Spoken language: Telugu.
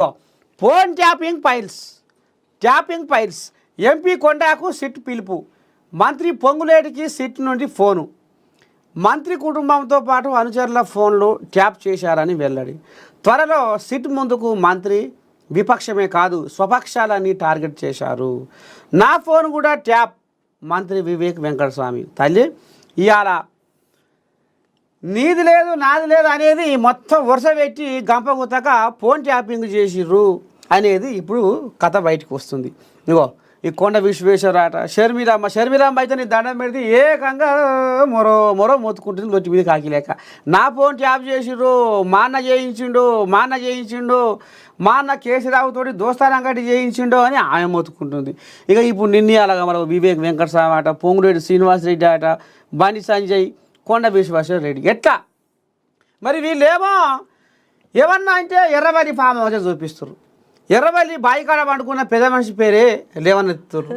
ఫోన్ ట్యాపింగ్ ఫైల్స్ ఎంపీ కొండాకు సిట్ పిలుపు, మంత్రి పొంగులేటికి సిట్ నుండి ఫోను, మంత్రి కుటుంబంతో పాటు అనుచరుల ఫోన్లు ట్యాప్ చేశారని వెల్లడి. త్వరలో సిట్ ముందుకు మంత్రి, విపక్షమే కాదు స్వపక్షాలని టార్గెట్ చేశారు. నా ఫోన్ కూడా ట్యాప్, మంత్రి వివేక్ వెంకటస్వామి. తల్లి ఇవాళ నీది లేదు నాది లేదు అనేది మొత్తం వరుస పెట్టి గంపగుతక ఫోన్ ట్యాపింగ్ చేసిర్రు అనేది ఇప్పుడు కథ బయటకు వస్తుంది. ఇగో ఈ కొండ విశ్వేశ్వరాట షర్మిలమ్మ అయితే నీ దండం పెడితే ఏకంగా మొరో మొత్తుకుంటుంది లొచ్చి మీద కాకిలేక. నా ఫోన్ ట్యాప్ చేసిర్రు, మా అన్న చేయించిండు, మా అన్న కేసీరావుతోటి దోస్తానంగటి చేయించిండో అని ఆమె మొత్తుకుంటుంది. ఇక ఇప్పుడు నిన్నే అలాగా మన వివేక్ వెంకటస్వామి ఆట, పొంగులేటి శ్రీనివాసరెడ్డి ఆట, బండి సంజయ్, కొండ విశ్వేశ్వర రెడ్డి ఎట్లా మరి వీళ్ళేమో ఏమన్నా అంటే ఎర్రవల్లి ఫామ్ హౌస్ చూపిస్తారు. ఎర్రవల్లి బాయికాడ పండుకున్న పెద్ద మనిషి పేరే లేవనెత్తురు.